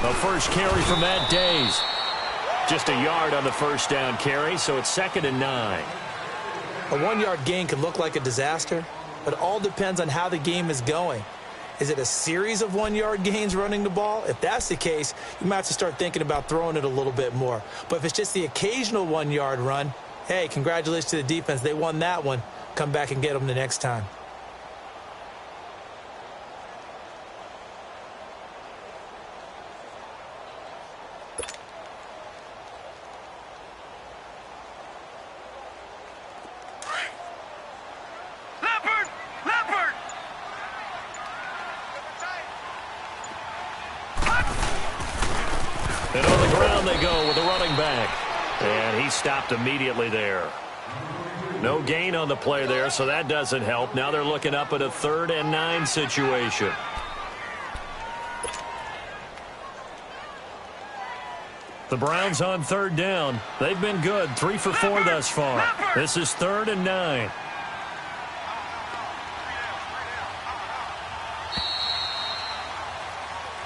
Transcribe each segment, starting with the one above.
The first carry from that day's. Just a yard on the first down carry, so it's 2nd and 9. A 1-yard gain can look like a disaster, but it all depends on how the game is going. Is it a series of 1-yard gains running the ball? If that's the case, you might have to start thinking about throwing it a little bit more. But if it's just the occasional 1-yard run, hey, congratulations to the defense. They won that one. Come back and get them the next time. And on the ground they go with the running back. And he stopped immediately there. No gain on the play there, so that doesn't help. Now they're looking up at a 3rd and 9 situation. The Browns on 3rd down. They've been good, 3 for 4 thus far. This is 3rd and 9.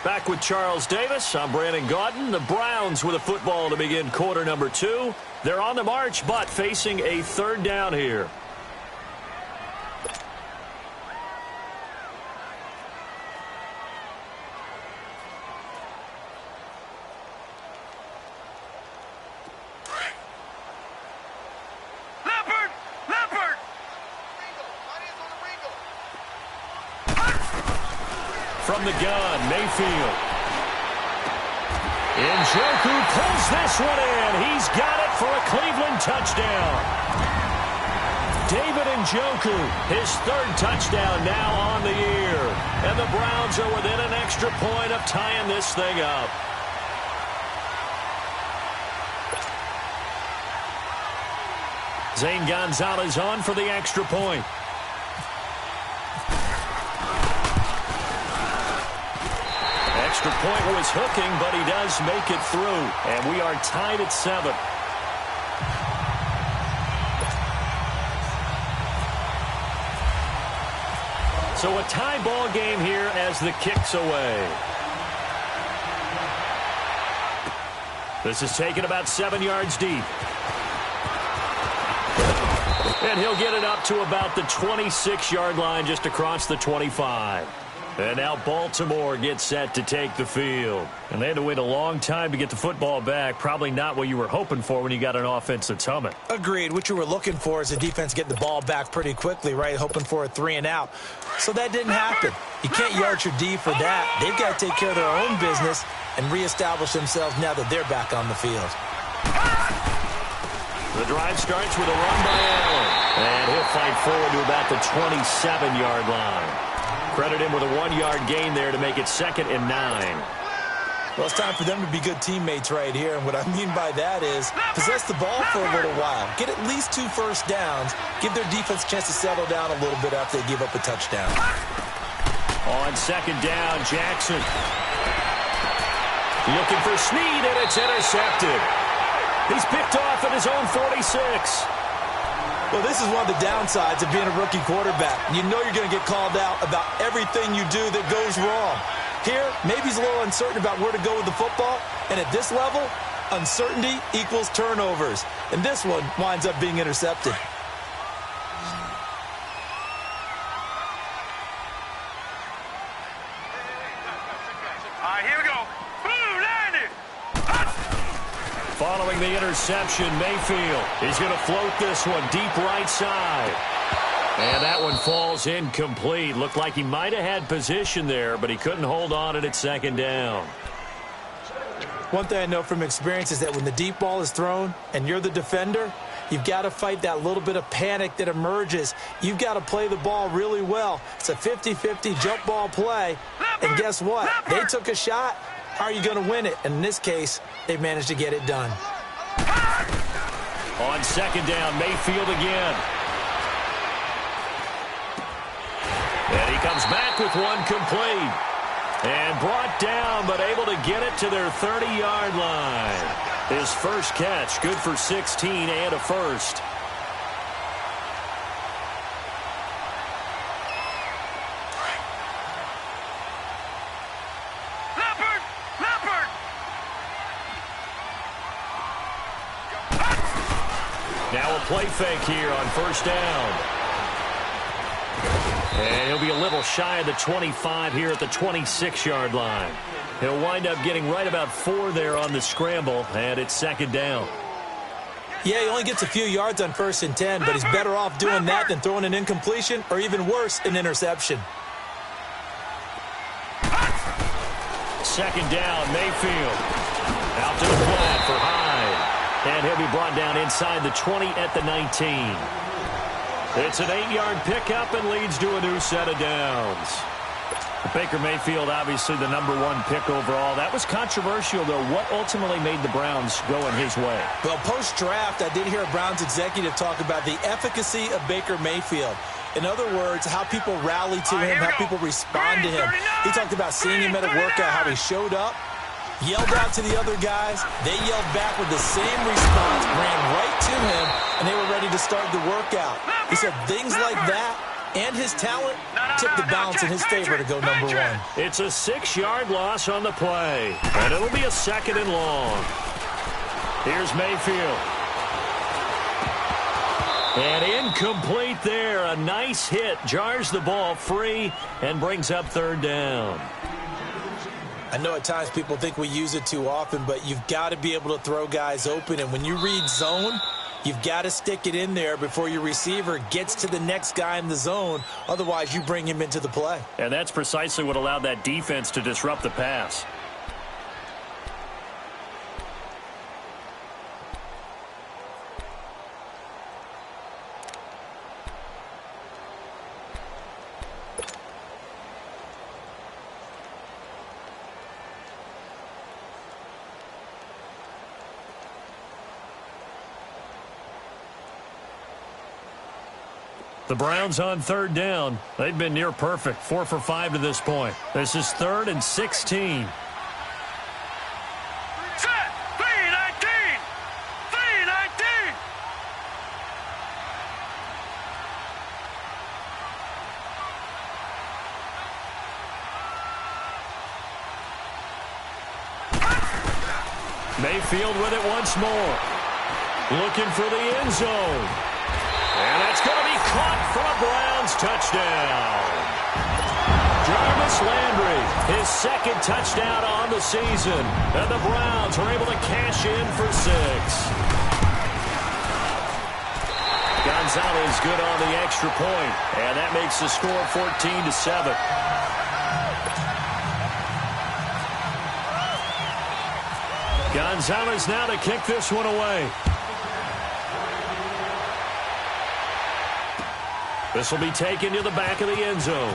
Back with Charles Davis. I'm Brandon Gaudin. The Browns with a football to begin quarter number 2. They're on the march, but facing a 3rd down here. From the gun, Mayfield. Njoku pulls this one in. He's got it for a Cleveland touchdown. David Njoku, his 3rd touchdown now on the year. And the Browns are within an extra point of tying this thing up. Zane Gonzalez on for the extra point. Extra point was hooking, but he does make it through. And we are tied at 7. So a tie ball game here as the kick's away. This is taken about 7 yards deep. And he'll get it up to about the 26-yard line just across the 25. And now Baltimore gets set to take the field. And they had to wait a long time to get the football back. Probably not what you were hoping for when you got an offense that's humming. Agreed. What you were looking for is the defense getting the ball back pretty quickly, right? Hoping for a 3 and out. So that didn't happen. You can't yard your D for that. They've got to take care of their own business and reestablish themselves now that they're back on the field. The drive starts with a run by Allen. And he'll fight forward to about the 27-yard line. Credit him with a 1-yard gain there to make it 2nd and 9. Well, it's time for them to be good teammates right here. And what I mean by that is possess the ball for a little while. Get at least 2 first downs. Give their defense a chance to settle down a little bit after they give up a touchdown. On 2nd down, Jackson. Looking for Snead, and it's intercepted. He's picked off at his own 46. Well, this is one of the downsides of being a rookie quarterback. You know you're going to get called out about everything you do that goes wrong. Here, maybe he's a little uncertain about where to go with the football. And at this level, uncertainty equals turnovers. And this one winds up being intercepted. Following the interception, Mayfield is going to float this one deep right side. And that one falls incomplete. Looked like he might have had position there, but he couldn't hold on at 2nd down. One thing I know from experience is that when the deep ball is thrown and you're the defender, you've got to fight that little bit of panic that emerges. You've got to play the ball really well. It's a 50-50 jump ball play. And guess what? They took a shot. How are you going to win it? And in this case, they managed to get it done. On 2nd down, Mayfield again. And he comes back with one complete. And brought down, but able to get it to their 30-yard line. His first catch, good for 16 and a first. play fake here on first down. And he'll be a little shy of the 25 here at the 26-yard line. He'll wind up getting right about 4 there on the scramble, and it's second down. Yeah, he only gets a few yards on 1st and 10, but he's better off doing that than throwing an incompletion or even worse, an interception. Second down, Mayfield. Out to the flat for Hyde. And he'll be brought down inside the 20 at the 19. It's an 8-yard pickup and leads to a new set of downs. Baker Mayfield, obviously the #1 pick overall. That was controversial, though. What ultimately made the Browns go in his way? Well, post-draft, I did hear a Browns executive talk about the efficacy of Baker Mayfield. In other words, how people rally to him, how people respond to him. He talked about seeing him at a workout, how he showed up, yelled out to the other guys. They yelled back with the same response, ran right to him, and they were ready to start the workout. He said things like that and his talent tipped the balance in his favor to go #1. It's a 6-yard loss on the play, and it'll be a 2nd and long. Here's Mayfield. And incomplete there. A nice hit. Jars the ball free and brings up 3rd down. I know at times people think we use it too often, but you've got to be able to throw guys open. And when you read zone, you've got to stick it in there before your receiver gets to the next guy in the zone. Otherwise, you bring him into the play. And that's precisely what allowed that defense to disrupt the pass. The Browns on 3rd down. They've been near perfect, 4 for 5 to this point. This is 3rd and 16. Set, 319! 319! Mayfield with it once more. Looking for the end zone. And that's going to be caught for a Browns touchdown. Jarvis Landry, his 2nd touchdown on the season. And the Browns are able to cash in for 6. Gonzalez good on the extra point. And that makes the score 14-7. Gonzalez now to kick this one away. This will be taken to the back of the end zone.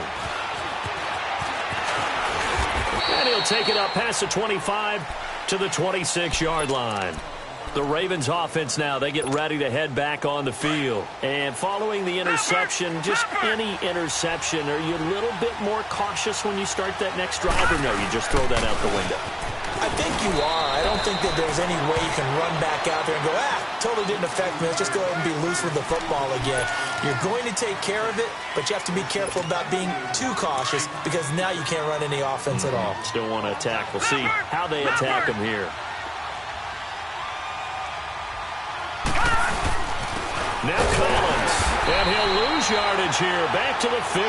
And he'll take it up past the 25 to the 26-yard line. The Ravens offense now, they get ready to head back on the field. And following the interception, just any interception, are you a little bit more cautious when you start that next drive, or no, you just throw that out the window? I think you are. I don't think that there's any way you can run back out there and go, totally didn't affect me. Let's just go ahead and be loose with the football again. You're going to take care of it, but you have to be careful about being too cautious because now you can't run any offense at all. Still want to attack. We'll see how they attack him here. Now Collins, and he'll lose yardage here, back to the 15.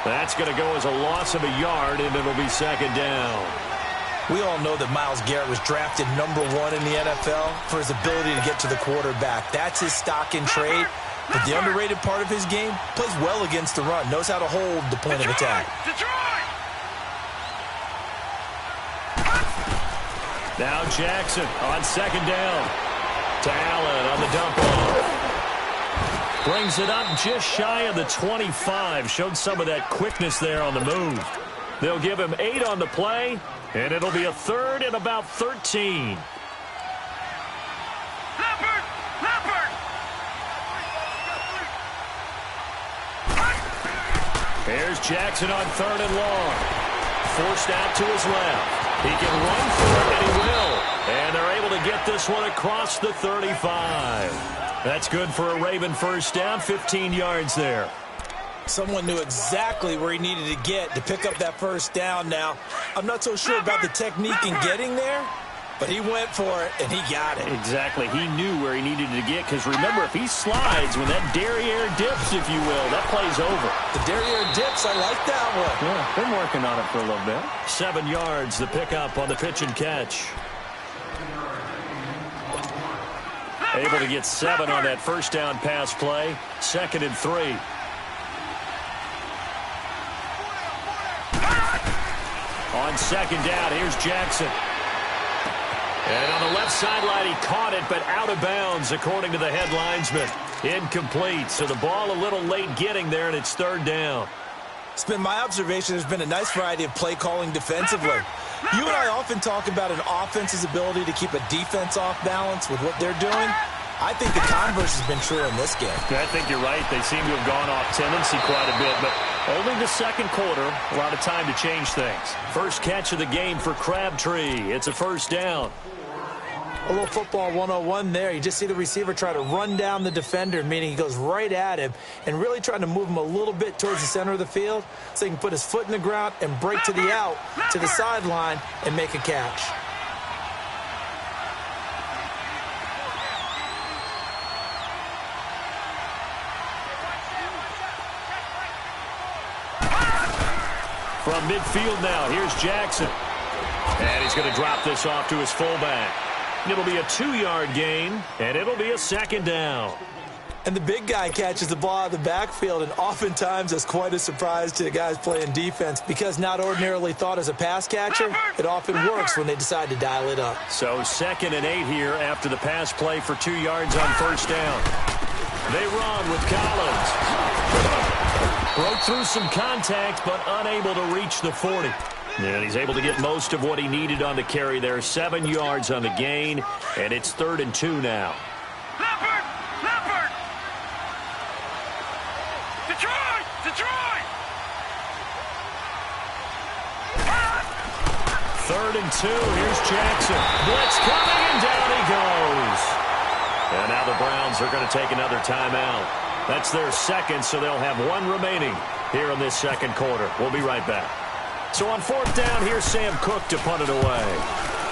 That's going to go as a loss of a yard, and it'll be 2nd down. We all know that Myles Garrett was drafted #1 in the NFL for his ability to get to the quarterback. That's his stock in trade. But the underrated part of his game, plays well against the run, knows how to hold the point of attack. Now Jackson on 2nd down. To Allen on the dump off. Brings it up just shy of the 25. Showed some of that quickness there on the move. They'll give him 8 on the play, and it'll be a 3rd and about 13. Here's Jackson on 3rd and long. Forced out to his left. He can run for it, and he will. And they're able to get this one across the 35. That's good for a Raven first down, 15 yards there. Someone knew exactly where he needed to get to pick up that first down now. I'm not so sure about the technique in getting there, But he went for it, and he got it. Exactly. He knew where he needed to get, because remember, if he slides, when that derriere dips, if you will, that play's over. The derriere dips, I like that one. Yeah, been working on it for a little bit. 7 yards, the pickup on the pitch and catch. Able to get 7 on that first down pass play. 2nd and 3. On 2nd down, here's Jackson. And on the left sideline, he caught it, but out of bounds, according to the head linesman. Incomplete, so the ball a little late getting there, and it's 3rd down. It's been my observation there's been a nice variety of play calling defensively. You and I often talk about an offense's ability to keep a defense off balance with what they're doing. I think the converse has been true in this game. I think you're right. They seem to have gone off tendency quite a bit, but only the 2nd quarter, a lot of time to change things. First catch of the game for Crabtree. It's a 1st down. A little football 101 there. You just see the receiver try to run down the defender, meaning he goes right at him and really trying to move him a little bit towards the center of the field so he can put his foot in the ground and break to the out, to the sideline, and make a catch. From midfield now, here's Jackson. And he's going to drop this off to his fullback. It'll be a 2-yard gain, and it'll be a 2nd down. And the big guy catches the ball out of the backfield, and oftentimes that's quite a surprise to the guys playing defense because not ordinarily thought as a pass catcher, it often works when they decide to dial it up. So 2nd and 8 here after the pass play for 2 yards on 1st down. They run with Collins. Broke through some contact, but unable to reach the 40. And he's able to get most of what he needed on the carry there. 7 yards on the gain, and it's 3rd and 2 now. Leopard! Leopard! Detroit! Detroit! 3rd and 2. Here's Jackson. Blitz coming, and down he goes. And now the Browns are going to take another timeout. That's their 2nd, so they'll have 1 remaining here in this 2nd quarter. We'll be right back. So on 4th down, here's Sam Cook to punt it away.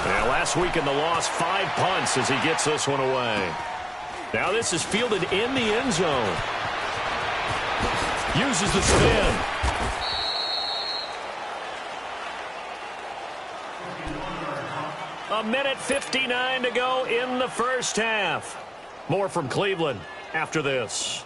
And last week in the loss, 5 punts as he gets this one away. Now this is fielded in the end zone. Uses the spin. A minute 59 to go in the first half. More from Cleveland after this.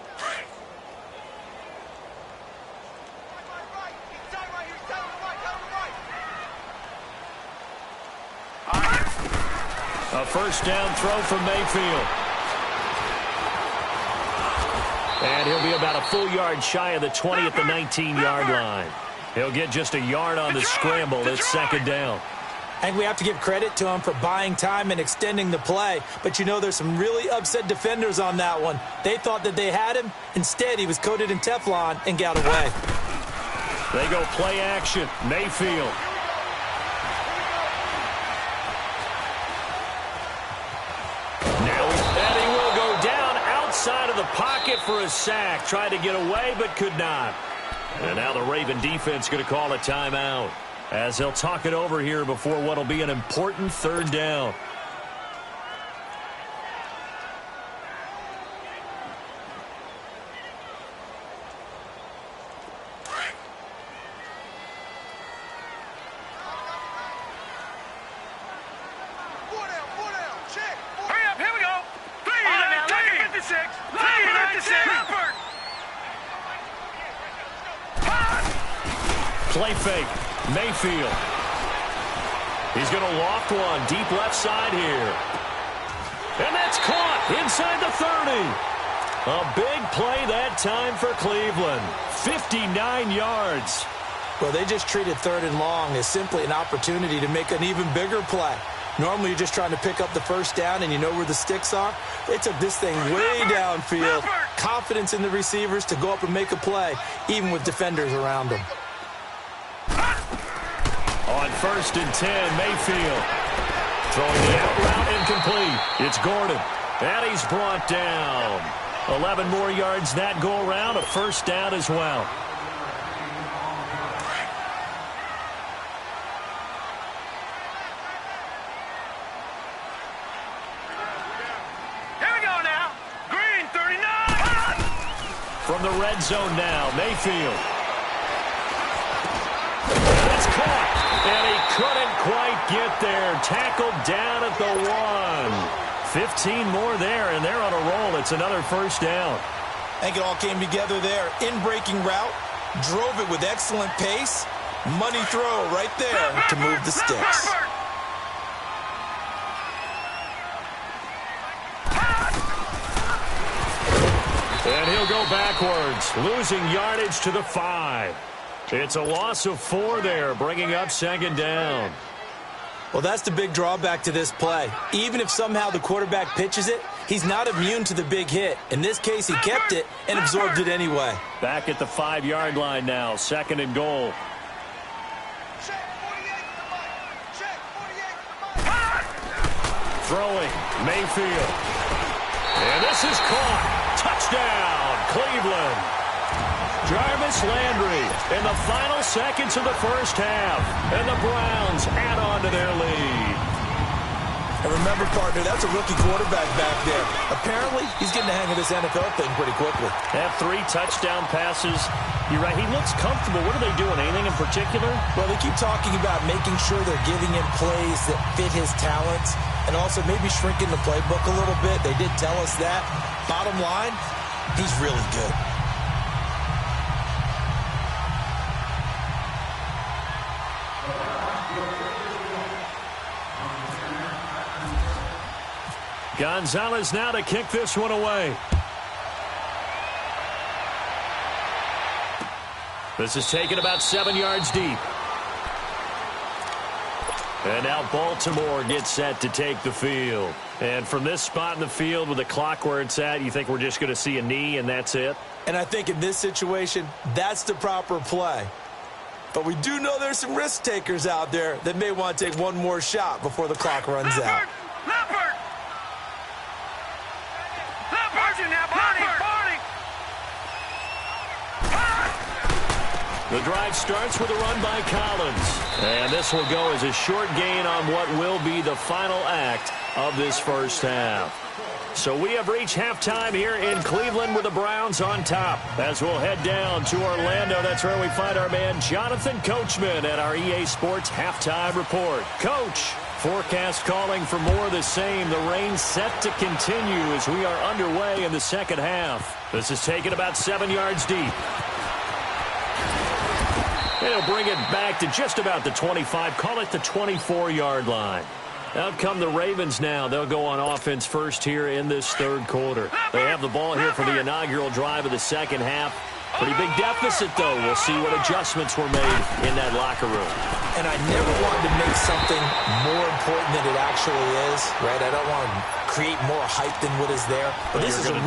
A 1st down throw from Mayfield. And he'll be about a full yard shy of the 20 at the 19-yard line. He'll get just a yard on the scramble. It's 2nd down. And we have to give credit to him for buying time and extending the play. But you know there's some really upset defenders on that one. They thought that they had him. Instead, he was coated in Teflon and got away. They go play action. Mayfield. Outside of the pocket for a sack. Tried to get away, but could not. And now the Raven defense going to call a timeout as they'll talk it over here before what will be an important 3rd down. Play fake. Mayfield. He's going to loft one deep left side here. And that's caught inside the 30. A big play that time for Cleveland. 59 yards. Well, they just treated 3rd and long as simply an opportunity to make an even bigger play. Normally, you're just trying to pick up the 1st down and you know where the sticks are. They took this thing way downfield. Confidence in the receivers to go up and make a play, even with defenders around them. On 1st and 10, Mayfield. Throwing the out route incomplete. It's Gordon. And he's brought down. 11 more yards that go around. A 1st down as well. From the red zone now, Mayfield. It's caught, and he couldn't quite get there. Tackled down at the 1. 15 more there, and they're on a roll. It's another first down. I think it all came together there. In-breaking route, drove it with excellent pace. Money throw right there to move the sticks. And he'll go backwards, losing yardage to the 5. It's a loss of 4 there, bringing up second down. Well, that's the big drawback to this play. Even if somehow the quarterback pitches it, he's not immune to the big hit. In this case, he kept it and absorbed it anyway. Back at the 5-yard line now, second and goal. Throwing, Mayfield. And this is caught. Touchdown, Cleveland. Jarvis Landry in the final seconds of the first half. And the Browns add on to their lead. And remember, partner, that's a rookie quarterback back there. Apparently, he's getting the hang of this NFL thing pretty quickly. They have 3 touchdown passes. You're right, he looks comfortable. What are they doing, anything in particular? Well, they keep talking about making sure they're giving him plays that fit his talents and also maybe shrinking the playbook a little bit. They did tell us that. Bottom line, he's really good. Gonzalez now to kick this one away. This is taken about 7 yards deep. And now Baltimore gets set to take the field. And from this spot in the field with the clock where it's at, you think we're just going to see a knee and that's it? And I think in this situation, that's the proper play. But we do know there's some risk takers out there that may want to take one more shot before the clock runs out. Leopard! The drive starts with a run by Collins. And this will go as a short gain on what will be the final act of this first half. So we have reached halftime here in Cleveland with the Browns on top. As we'll head down to Orlando, that's where we find our man Jonathan Coachman at our EA Sports Halftime Report. Coach, forecast calling for more of the same. The rain set to continue as we are underway in the second half. This is taken about 7 yards deep. And he'll bring it back to just about the 25, call it the 24-yard line. Out come the Ravens now. They'll go on offense first here in this third quarter. They have the ball here for the inaugural drive of the second half. Pretty big deficit, though. We'll see what adjustments were made in that locker room. And I never wanted to make something more important than it actually is, right? I don't want to create more hype than what is there. But this is I'm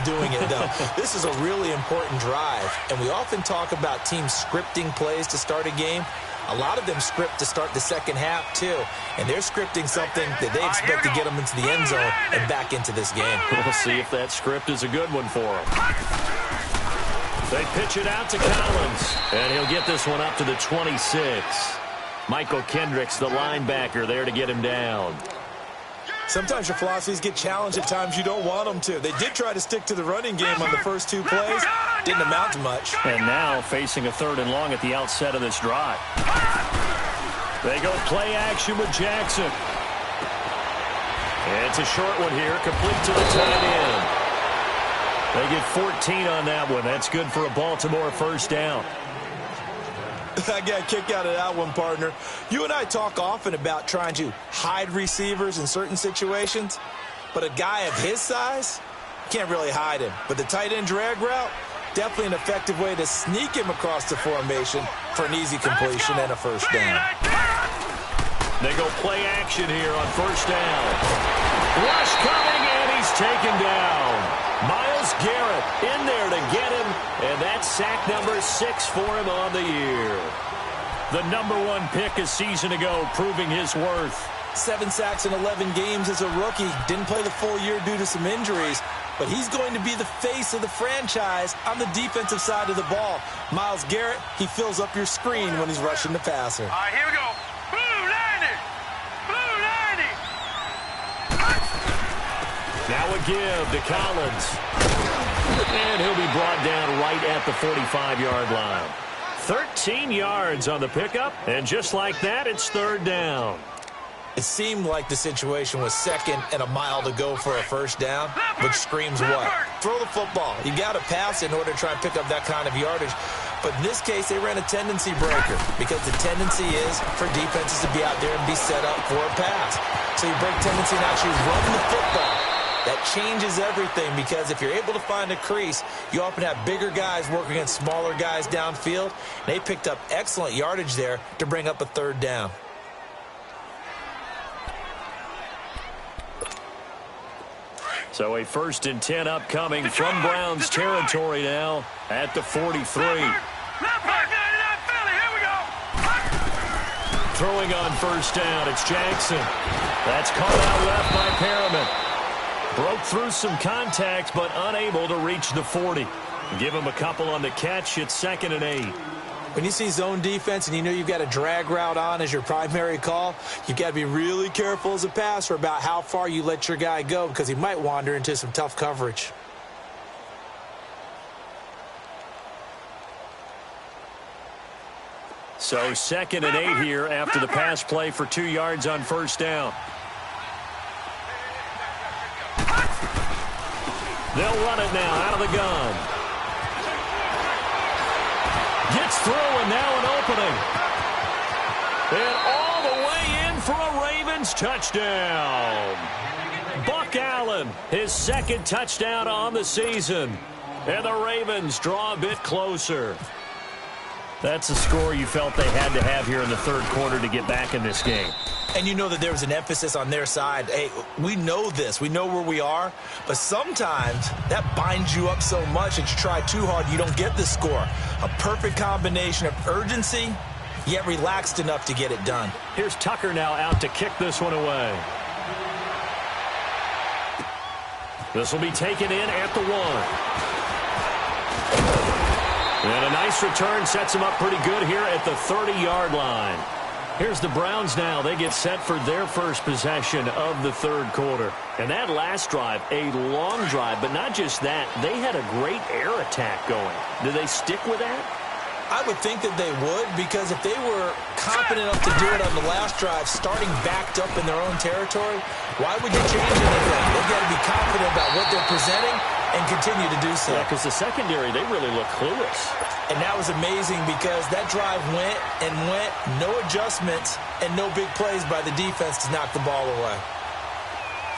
doing it, though. This is a really important drive. And we often talk about teams scripting plays to start a game. A lot of them script to start the second half, too. And they're scripting something that they expect to get them into the end zone and back into this game. We'll see if that script is a good one for them. They pitch it out to Collins. And he'll get this one up to the 26. Michael Kendricks, the linebacker, there to get him down. Sometimes your philosophies get challenged at times you don't want them to. They did try to stick to the running game on the first 2 plays. Didn't amount to much. And now facing a 3rd and long at the outset of this drive. They go play action with Jackson. And it's a short one here, complete to the tight end. They get 14 on that one. That's good for a Baltimore first down. I got a kick out of that one, partner. You and I talk often about trying to hide receivers in certain situations, but a guy of his size, can't really hide him. But the tight end drag route, definitely an effective way to sneak him across the formation for an easy completion and a first down. They go play action here on first down. Rush coming, and he's taken down. Myles Garrett in there to get him, and that's sack number 6 for him on the year. The #1 pick a season ago, proving his worth. 7 sacks in 11 games as a rookie. Didn't play the full year due to some injuries, but he's going to be the face of the franchise on the defensive side of the ball. Myles Garrett, he fills up your screen when he's rushing the passer. All right, here we go. Blue 90. Blue 90. Now a give to Collins. And he'll be brought down right at the 45-yard line. 13 yards on the pickup, and just like that, it's third down. It seemed like the situation was second and a mile to go for a first down, which screams what? Throw the football. You got to pass in order to try and pick up that kind of yardage. But in this case, they ran a tendency breaker because the tendency is for defenses to be out there and be set up for a pass. So you break tendency and actually run the football. That changes everything because if you're able to find a crease, you often have bigger guys working against smaller guys downfield. They picked up excellent yardage there to bring up a third down. So a 1st and 10 upcoming from Browns territory now at the 43. Throwing on first down, it's Jackson. That's caught out left by Perriman. Broke through some contact, but unable to reach the 40. Give him a couple on the catch. It's 2nd and 8. When you see zone defense and you know you've got a drag route on as your primary call, you've got to be really careful as a passer about how far you let your guy go because he might wander into some tough coverage. So 2nd and 8 here after the pass play for 2 yards on first down. They'll run it now out of the gun. Gets through and now an opening. And all the way in for a Ravens touchdown. Buck Allen, his 2nd touchdown on the season. And the Ravens draw a bit closer. That's a score you felt they had to have here in the third quarter to get back in this game. And you know that there was an emphasis on their side. Hey, we know this. We know where we are. But sometimes that binds you up so much that you try too hard, you don't get the score. A perfect combination of urgency, yet relaxed enough to get it done. Here's Tucker now out to kick this one away. This will be taken in at the 1. And a nice return sets him up pretty good here at the 30-yard line. Here's the Browns now. They get set for their first possession of the third quarter. And that last drive, a long drive, but not just that. They had a great air attack going. Do they stick with that? I would think that they would because if they were confident enough to do it on the last drive, starting backed up in their own territory, why would you change anything? They've got to be confident about what they're presenting and continue to do so. Yeah, because the secondary, they really look clueless. And that was amazing because that drive went and went, no adjustments, and no big plays by the defense to knock the ball away.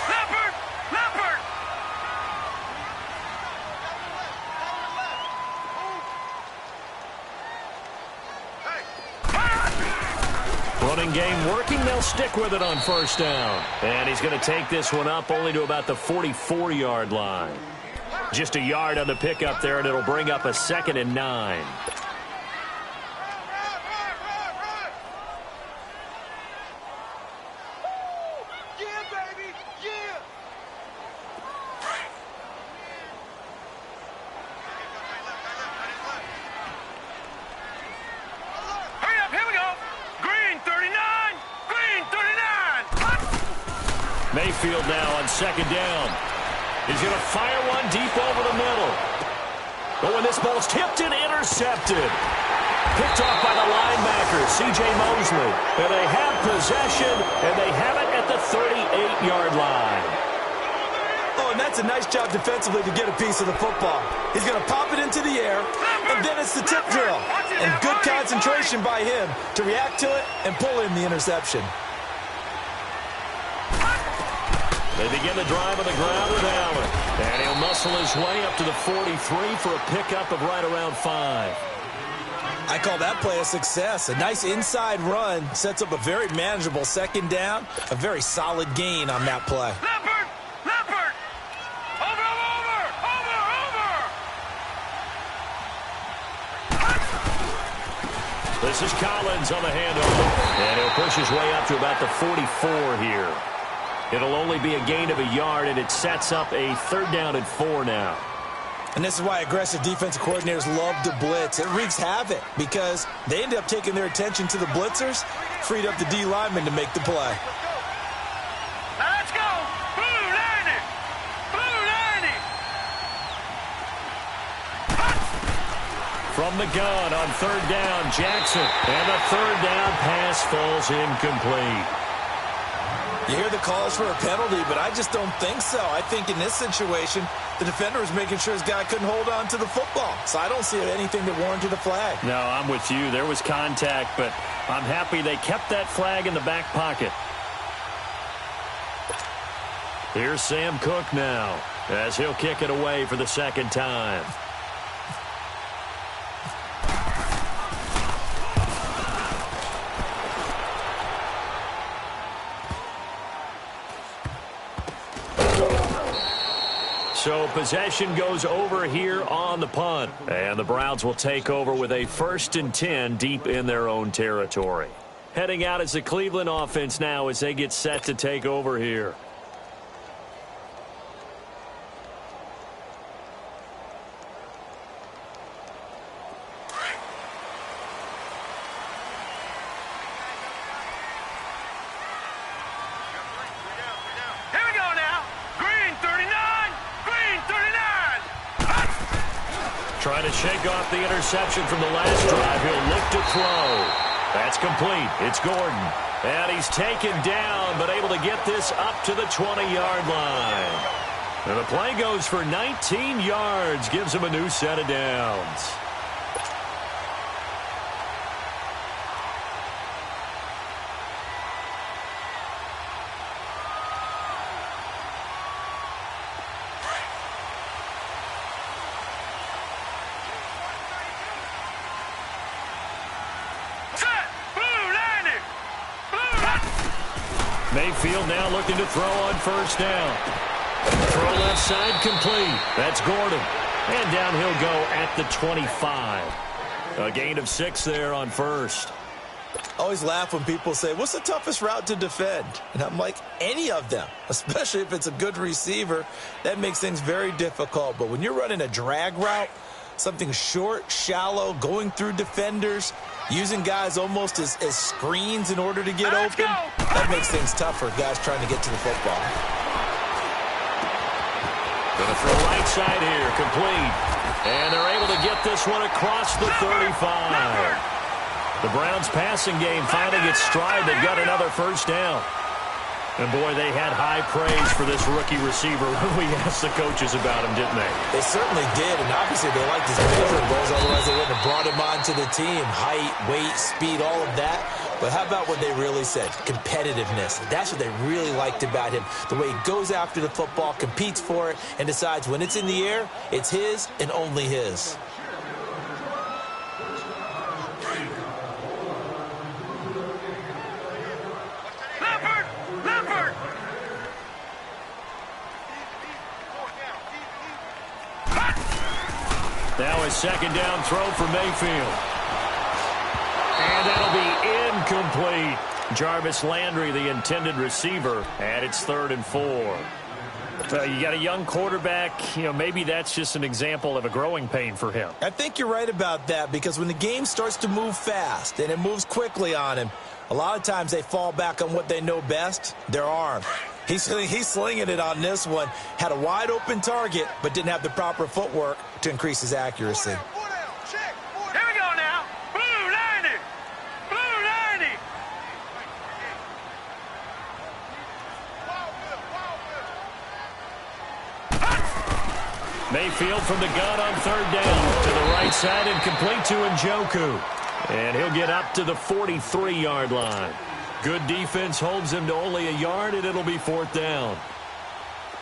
Leopard! Leopard! Running game working. They'll stick with it on first down. And he's going to take this one up only to about the 44-yard line. Just a yard on the pickup there, and it'll bring up a 2nd and 9. Hurry up, here we go. Green 39. Green 39. Mayfield now on 2nd down. He's going to fire one deep over the middle. Oh, and this ball's tipped and intercepted. Picked off by the linebacker, C.J. Mosley. And they have possession, and they have it at the 38-yard line. Oh, and that's a nice job defensively to get a piece of the football. He's going to pop it into the air, and then it's the tip drill. And good concentration by him to react to it and pull in the interception. They begin the drive on the ground with Allen. And he'll muscle his way up to the 43 for a pickup of right around 5. I call that play a success. A nice inside run sets up a very manageable 2nd down. A very solid gain on that play. Leopard! Leopard! Over, over, over! This is Collins on the handoff. And he'll push his way up to about the 44 here. It'll only be a gain of a yard, and it sets up a 3rd down and 4 now. And this is why aggressive defensive coordinators love to blitz. It wreaks havoc because they end up taking their attention to the blitzers, freed up the D lineman to make the play. Now let's go! Blue 90! Blue 90! From the gun on third down, Jackson. And the third down pass falls incomplete. You hear the calls for a penalty, but I just don't think so. I think in this situation, the defender was making sure his guy couldn't hold on to the football. So I don't see anything that warranted a flag. No, I'm with you. There was contact, but I'm happy they kept that flag in the back pocket. Here's Sam Cook now, as he'll kick it away for the second time. So possession goes over here on the punt. And the Browns will take over with a 1st and 10 deep in their own territory. Heading out is the Cleveland offense now as they get set to take over here. Trying to shake off the interception from the last drive. He'll look to throw. That's complete. It's Gordon. And he's taken down, but able to get this up to the 20-yard line. And the play goes for 19 yards. Gives him a new set of downs. Mayfield now looking to throw on first down. Throw left side complete. That's Gordon. And down he'll go at the 25. A gain of 6 there on first. Always laugh when people say, what's the toughest route to defend? And I'm like, any of them, especially if it's a good receiver. That makes things very difficult. But when you're running a drag route, something short, shallow, going through defenders, using guys almost as screens in order to get open, that makes things tough for guys trying to get to the football. Gonna throw right side here, complete. And they're able to get this one across the 35. The Browns passing game finally gets stride. They've got another first down. And, boy, they had high praise for this rookie receiver when we asked the coaches about him, didn't they? They certainly did, and obviously they liked his measurables. Otherwise, they wouldn't have brought him onto the team. Height, weight, speed, all of that. But how about what they really said? Competitiveness. That's what they really liked about him. The way he goes after the football, competes for it, and decides when it's in the air, it's his and only his. Now a second down throw for Mayfield. And that'll be incomplete. Jarvis Landry, the intended receiver, and it's 3rd and 4. You got a young quarterback, maybe that's just an example of a growing pain for him. I think you're right about that, because when the game starts to move fast and it moves quickly on him, a lot of times they fall back on what they know best, their arm. He's slinging it on this one. Had a wide open target, but didn't have the proper footwork to increase his accuracy. Here we go now. Blue 90. Blue 90. Mayfield from the gun on third down. To the right side and complete to Njoku. And he'll get up to the 43-yard line. Good defense holds him to only a yard, and it'll be 4th down.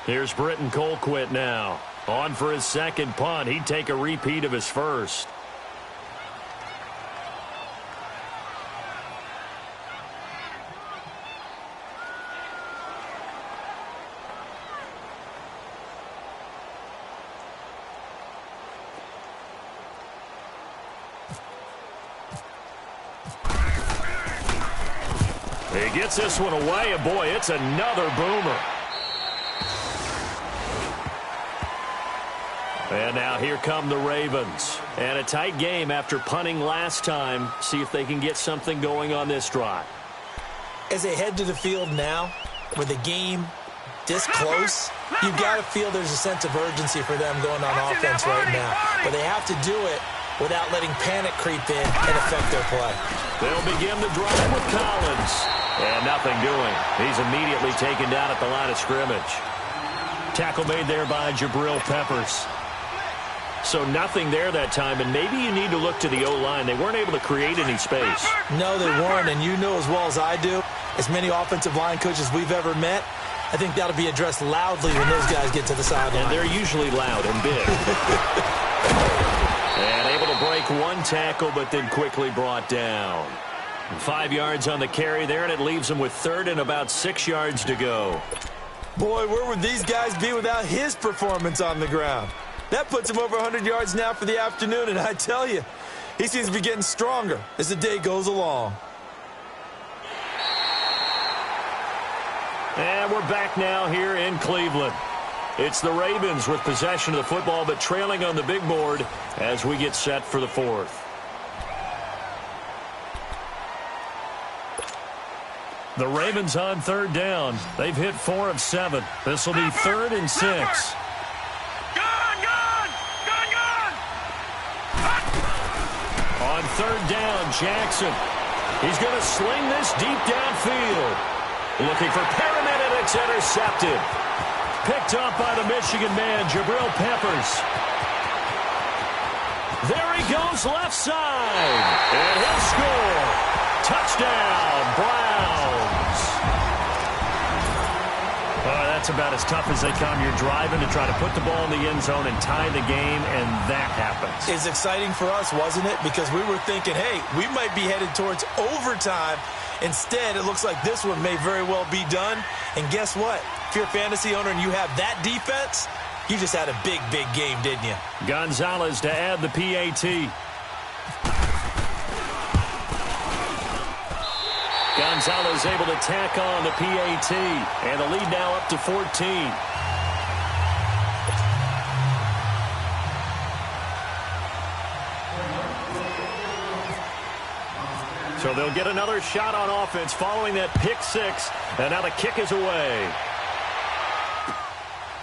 Here's Britton Colquitt now. On for his second punt. He'd take a repeat of his first. He gets this one away, and boy, it's another boomer. And now here come the Ravens. And a tight game after punting last time. See if they can get something going on this drive. As they head to the field now, with the game this close, you've got to feel there's a sense of urgency for them going on offense right now. But they have to do it without letting panic creep in and affect their play. They'll begin the drive with Collins. And nothing doing. He's immediately taken down at the line of scrimmage. Tackle made there by Jabril Peppers. So nothing there that time, and maybe you need to look to the O-line. They weren't able to create any space. No, they weren't, and you know as well as I do, as many offensive line coaches we've ever met, I think that'll be addressed loudly when those guys get to the sideline. And they're usually loud and big. And able to break one tackle, but then quickly brought down. 5 yards on the carry there, and it leaves them with third and about 6 yards to go. Boy, where would these guys be without his performance on the ground? That puts him over 100 yards now for the afternoon, and I tell you, he seems to be getting stronger as the day goes along. And we're back now here in Cleveland. It's the Ravens with possession of the football, but trailing on the big board as we get set for the fourth. The Ravens on third down. They've hit 4 of 7. This will be 3rd and 6. On third down, Jackson. He's going to sling this deep downfield. Looking for Perriman, and it's intercepted. Picked up by the Michigan man, Jabril Peppers. There he goes left side. And he'll score. Touchdown, Browns. That's about as tough as they come. You're driving to try to put the ball in the end zone and tie the game, and that happens. It's exciting for us, wasn't it? Because we were thinking, hey, we might be headed towards overtime. Instead, it looks like this one may very well be done. And guess what? If you're a fantasy owner and you have that defense, you just had a big, big game, didn't you? Gonzalez to add the PAT. Gonzalez able to tack on the PAT, and the lead now up to 14. So they'll get another shot on offense following that pick six, and now the kick is away.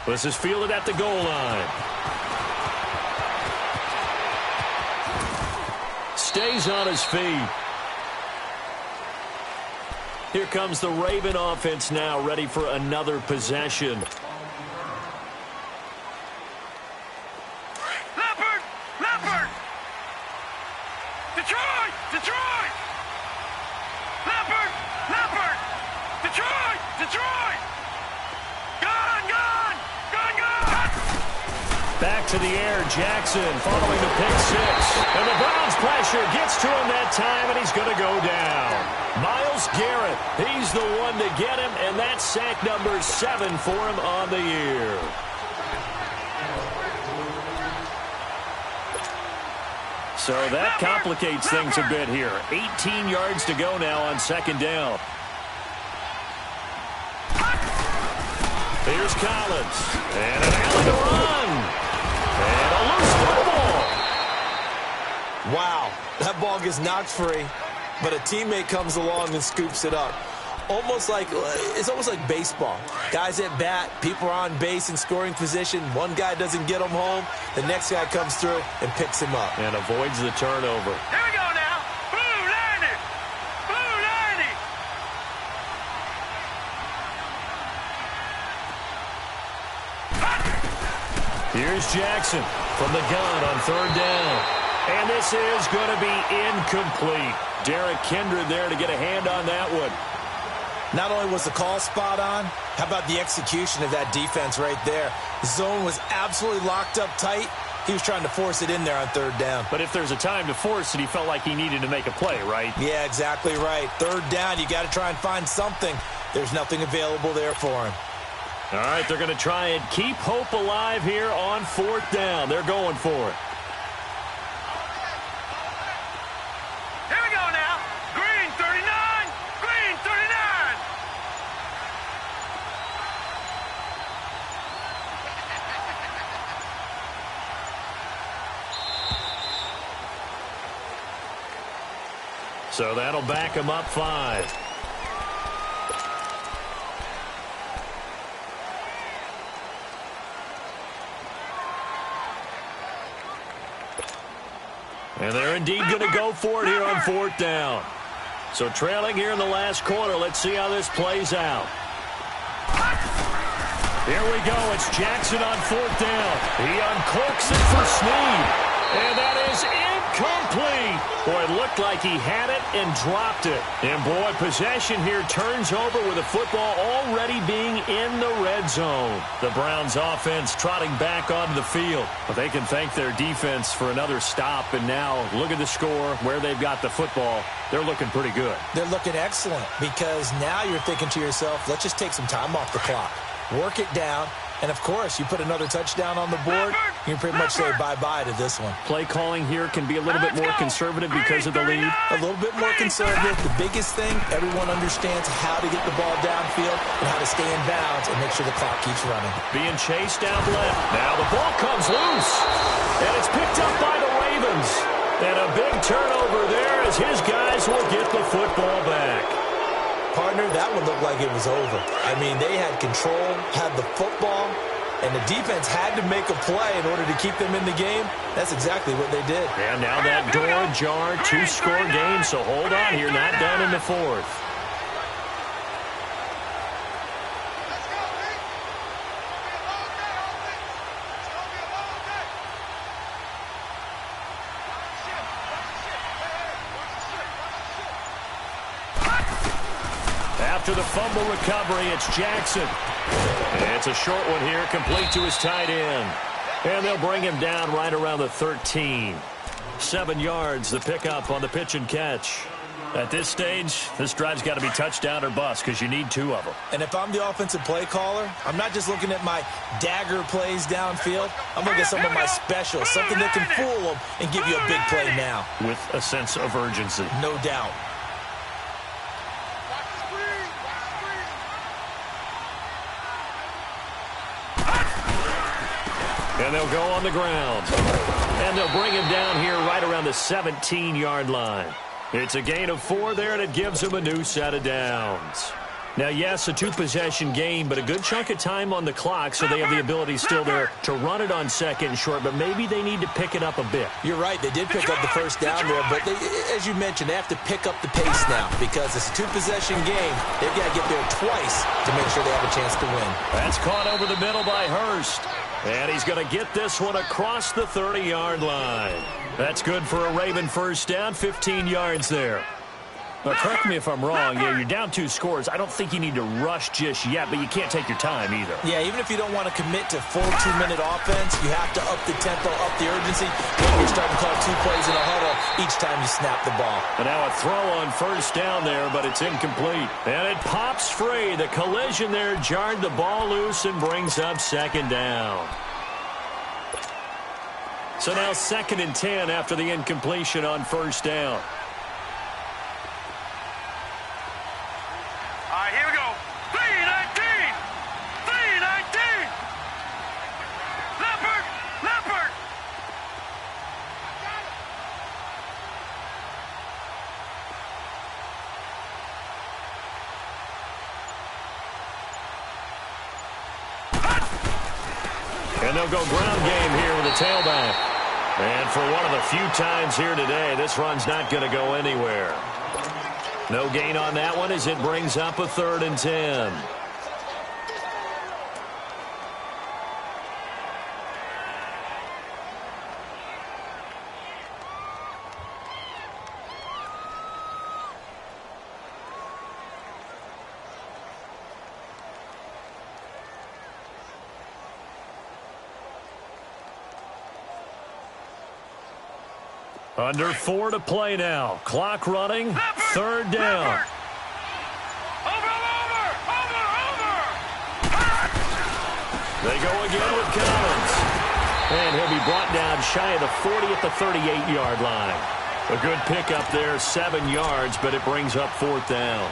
This is fielded at the goal line. Stays on his feet. Here comes the Raven offense now, ready for another possession. Leopard! Detroit! Leopard! Detroit! Gone! Back to the air, Jackson following the pick six. And the Browns pressure gets to him that time, and he's going to go down. Myles Garrett, he's the one to get him, and that's sack number 7 for him on the year. So that complicates things a bit here. 18 yards to go now on second down. Here's Collins. And an alley to run. And a loose football. Wow, that ball gets knocked free, but a teammate comes along and scoops it up. It's almost like baseball. Guys at bat, people are on base in scoring position. One guy doesn't get him home. The next guy comes through and picks him up. And avoids the turnover. Here we go now. Blue 90. Here's Jackson from the gun on third down. And this is going to be incomplete. Derek Kindred there to get a hand on that one. Not only was the call spot on, how about the execution of that defense right there? The zone was absolutely locked up tight. He was trying to force it in there on third down. But if there's a time to force it, he felt like he needed to make a play, right? Yeah, exactly right. Third down, you got to try and find something. There's nothing available there for him. All right, they're going to try and keep hope alive here on fourth down. They're going for it. Here we go now. Green 39. So that'll back him up 5. And they're indeed going to go for it here on 4th down. So trailing here in the last quarter. Let's see how this plays out. Here we go. It's Jackson on 4th down. He uncorks it for Snead. And that is incomplete. Boy, it looked like he had it and dropped it. And, boy, possession here turns over with the football already being in the red zone. The Browns offense trotting back onto the field. But they can thank their defense for another stop. And now look at the score, where they've got the football. They're looking pretty good. They're looking excellent because now you're thinking to yourself, let's just take some time off the clock. Work it down. And, of course, you put another touchdown on the board, you can pretty much say bye-bye to this one. Play calling here can be a little bit more conservative because of the lead. A little bit more conservative. The biggest thing, everyone understands how to get the ball downfield and how to stay in bounds and make sure the clock keeps running. Being chased down left. Now the ball comes loose. And it's picked up by the Ravens. And a big turnover there as his guys will get the football back. Partner, that one looked like it was over. I mean, they had control, had the football, and the defense had to make a play in order to keep them in the game. That's exactly what they did. And now that door ajar, 2-score game, so hold on here, not done in the 4th. After the fumble recovery, it's Jackson. It's a short one here, complete to his tight end. And they'll bring him down right around the 13. 7 yards, the pickup on the pitch and catch. At this stage, this drive's got to be touchdown or bust because you need 2 of them. And if I'm the offensive play caller, I'm not just looking at my dagger plays downfield. I'm looking at some of my specials, something that can fool them and give you a big play now. With a sense of urgency. No doubt. And they'll go on the ground. And they'll bring him down here right around the 17-yard line. It's a gain of 4 there, and it gives him a new set of downs. Now, yes, a 2-possession game, but a good chunk of time on the clock, so they have the ability still there to run it on 2nd and short, but maybe they need to pick it up a bit. You're right. They did pick up the first down there, but as you mentioned, they have to pick up the pace now because it's a 2-possession game. They've got to get there twice to make sure they have a chance to win. That's caught over the middle by Hurst. And he's going to get this one across the 30-yard line. That's good for a Raven first down, 15 yards there. Now, correct me if I'm wrong. Yeah, you're down 2 scores. I don't think you need to rush just yet, but you can't take your time either. Yeah, even if you don't want to commit to full 2-minute offense, you have to up the tempo, up the urgency. Maybe you're starting to call 2 plays in a huddle each time you snap the ball. And now a throw on first down there, but it's incomplete. And it pops free. The collision there jarred the ball loose and brings up 2nd down. So now 2nd and 10 after the incompletion on first down. All right, here we go. 3-19. 3-19. Leopard. Leopard. And they'll go ground game here with a tailback. And for one of the few times here today, this run's not going to go anywhere. No gain on that one as it brings up a 3rd and 10. Under 4 to play now. Clock running. 3rd down. Over. They go again with Collins. And he'll be brought down shy of the 40 at the 38-yard line. A good pickup there, 7 yards, but it brings up 4th down.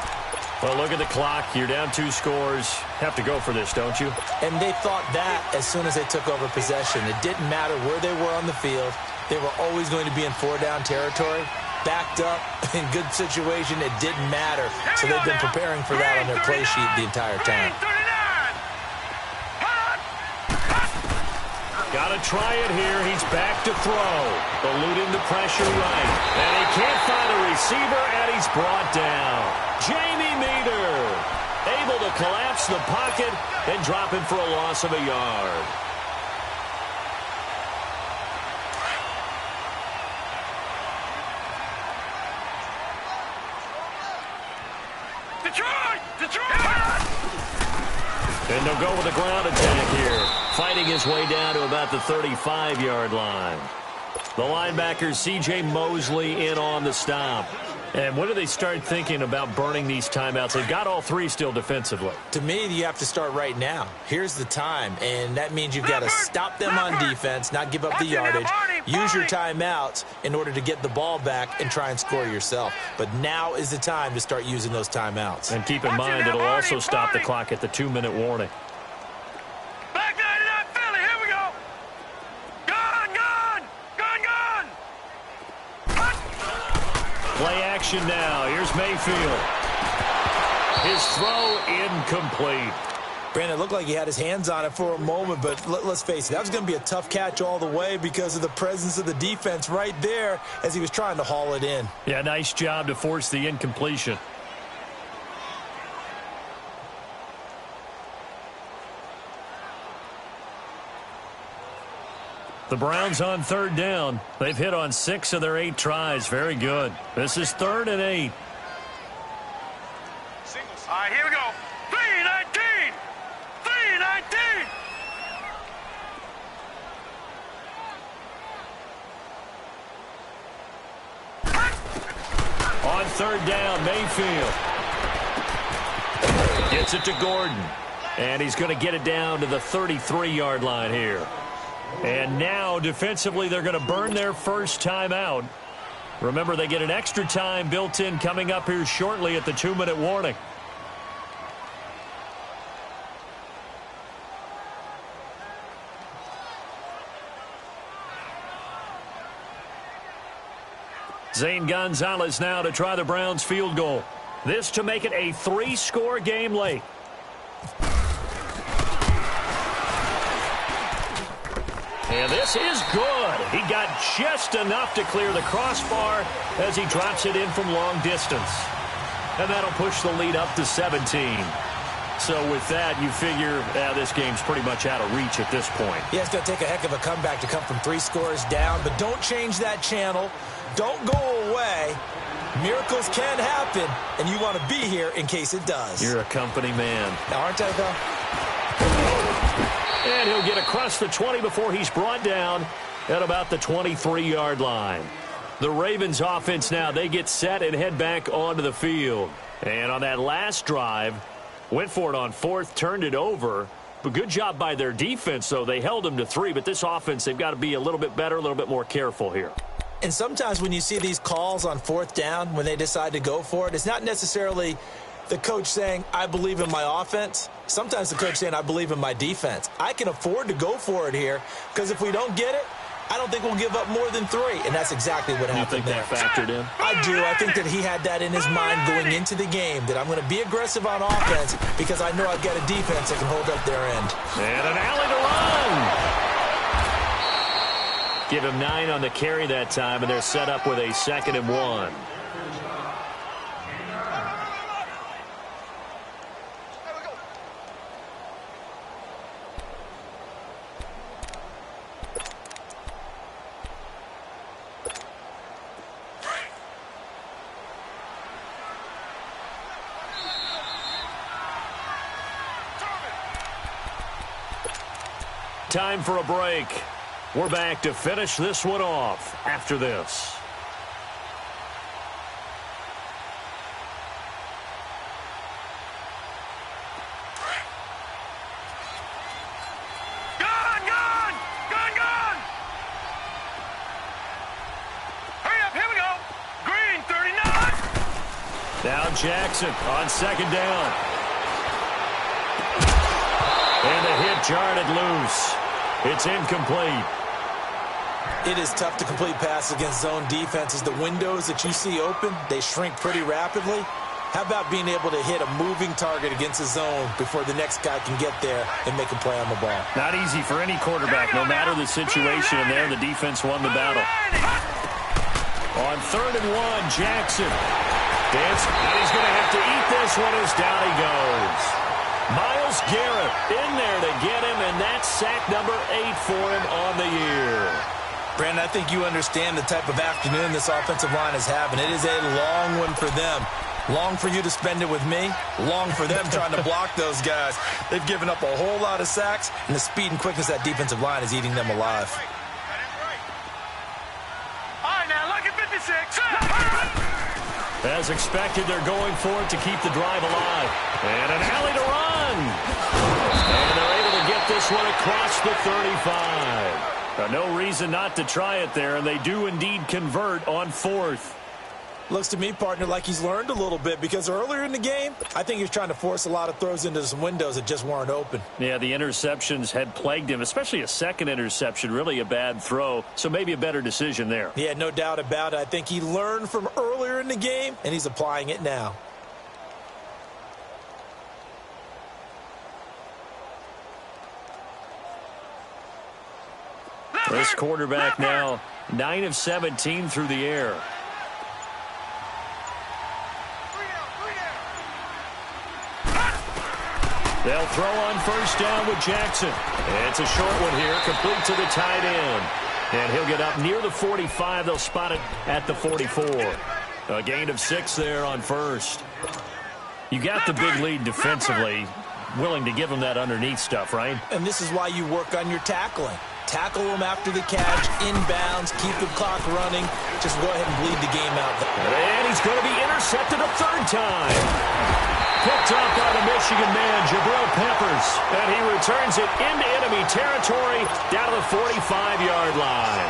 Well, look at the clock. You're down 2 scores. Have to go for this, don't you? And they thought that as soon as they took over possession. It didn't matter where they were on the field. They were always going to be in 4-down territory. Backed up, in good situation, it didn't matter. So they've been preparing for that on their play sheet the entire time. Got Got to try it here. He's back to throw. Eluding the pressure right. And he can't find a receiver, and he's brought down. Jamie Meter able to collapse the pocket and drop him for a loss of a yard. And they'll go with a ground attack here, fighting his way down to about the 35-yard line. The linebacker, C.J. Mosley, in on the stop. And when do they start thinking about burning these timeouts? They've got all three still defensively. To me, you have to start right now. Here's the time, and that means you've got to stop them on defense, not give up the yardage, use your timeouts in order to get the ball back and try and score yourself. But now is the time to start using those timeouts. And keep in mind, it'll also stop the clock at the 2-minute warning. Back 99 Philly, here we go. Gone, gone, gone, gone. Play action now. Here's Mayfield. His throw incomplete. Brandon, it looked like he had his hands on it for a moment, but let's face it, that was going to be a tough catch all the way because of the presence of the defense right there as he was trying to haul it in. Yeah, nice job to force the incompletion. The Browns on third down. They've hit on 6 of their 8 tries. Very good. This is 3rd and 8. All right, here we go. 3-19. 3-19. On third down, Mayfield gets it to Gordon. And he's going to get it down to the 33-yard line here. And now, defensively, they're going to burn their first timeout. Remember, they get an extra time built in coming up here shortly at the 2-minute warning. Zane Gonzalez now to try the Browns field goal. This to make it a 3-score game late. And this is good. He got just enough to clear the crossbar as he drops it in from long distance. And that'll push the lead up to 17. So with that, you figure this game's pretty much out of reach at this point. Yeah, it's going to take a heck of a comeback to come from 3 scores down, but don't change that channel. Don't go away. Miracles can happen, and you want to be here in case it does. You're a company man. Now, aren't I, though? And he'll get across the 20 before he's brought down at about the 23-yard line. The Ravens offense now, they get set and head back onto the field. And on that last drive, went for it on 4th, turned it over. But good job by their defense, though. They held them to 3, but this offense, they've got to be a little bit better, a little bit more careful here. And sometimes when you see these calls on 4th down, when they decide to go for it, it's not necessarily the coach saying, I believe in my offense. Sometimes the coach saying, I believe in my defense. I can afford to go for it here because if we don't get it, I don't think we'll give up more than 3. And that's exactly what happened there. You think that factored in? I do. I think that he had that in his mind going into the game, that I'm going to be aggressive on offense because I know I've got a defense that can hold up their end. And an alley to run. Give him 9 on the carry that time, and they're set up with a 2nd and 1. Time for a break. We're back to finish this one off after this. Gone, gone, gone, gone. Hurry up, here we go. Green, 39. Now Jackson on 2nd down. And the hit jarred it loose. It's incomplete. It is tough to complete passes against zone defenses. The windows that you see open, they shrink pretty rapidly. How about being able to hit a moving target against the zone before the next guy can get there and make a play on the ball? Not easy for any quarterback, no matter the situation, and there the defense won the battle. On 3rd and 1, Jackson. Dance, and he's going to have to eat this one as down he goes. Myles Garrett in there to get him, and that's sack number 8 for him on the year. Brandon, I think you understand the type of afternoon this offensive line is having. It is a long one for them. Long for you to spend it with me. Long for them trying to block those guys. They've given up a whole lot of sacks, and the speed and quickness of that defensive line is eating them alive. All right, now look at 56. As expected, they're going for it to keep the drive alive. And an alley to run. And they're able to get this one across the 35. No reason not to try it there, and they do indeed convert on 4th. Looks to me, partner, like he's learned a little bit, because earlier in the game, I think he was trying to force a lot of throws into some windows that just weren't open. Yeah, the interceptions had plagued him, especially a second interception, really a bad throw, so maybe a better decision there. Yeah, no doubt about it. I think he learned from earlier in the game, and he's applying it now. This quarterback now 9 of 17 through the air. They'll throw on 1st down with Jackson. It's a short one here, complete to the tight end. And he'll get up near the 45. They'll spot it at the 44. A gain of 6 there on 1st. You got the big lead defensively. Willing to give them that underneath stuff, right? And this is why you work on your tackling. Tackle them after the catch, inbounds, keep the clock running. Just go ahead and bleed the game out. And he's going to be intercepted a 3rd time. Picked up by the Michigan man, Jabril Peppers. And he returns it into enemy territory down to the 45-yard line.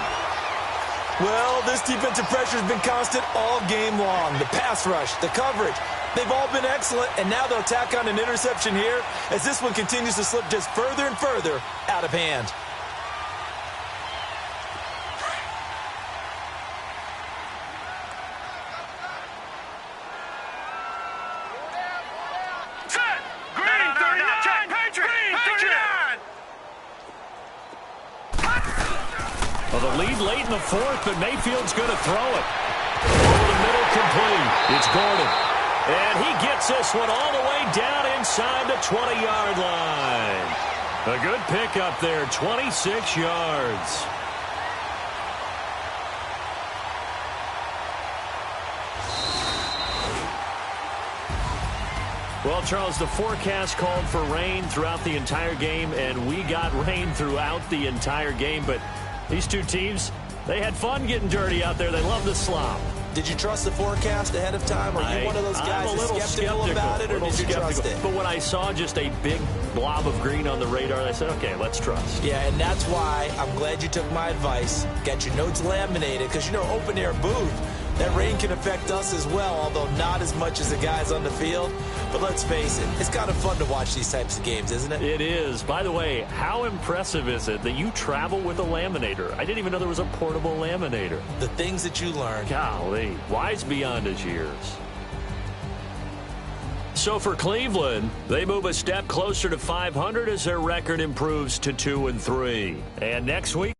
Well, this defensive pressure has been constant all game long. The pass rush, the coverage, they've all been excellent. And now they'll tack on an interception here as this one continues to slip just further and further out of hand. Well, the lead late in the 4th, but Mayfield's going to throw it. Over the middle, complete. It's Gordon. And he gets this one all the way down inside the 20-yard line. A good pickup there, 26 yards. Well, Charles, the forecast called for rain throughout the entire game, and we got rain throughout the entire game, but these two teams, they had fun getting dirty out there. They love the slop. Did you trust the forecast ahead of time? Are you one of those guys that's skeptical about it, or did you trust it? But when I saw just a big blob of green on the radar, I said, okay, let's trust. Yeah, and that's why I'm glad you took my advice. Got your notes laminated, because, you know, open-air booth, that rain can affect us as well, although not as much as the guys on the field. But let's face it, it's kind of fun to watch these types of games, isn't it? It is. By the way, how impressive is it that you travel with a laminator? I didn't even know there was a portable laminator. The things that you learn. Golly, wise beyond his years. So for Cleveland, they move a step closer to 500 as their record improves to 2-3. And next week,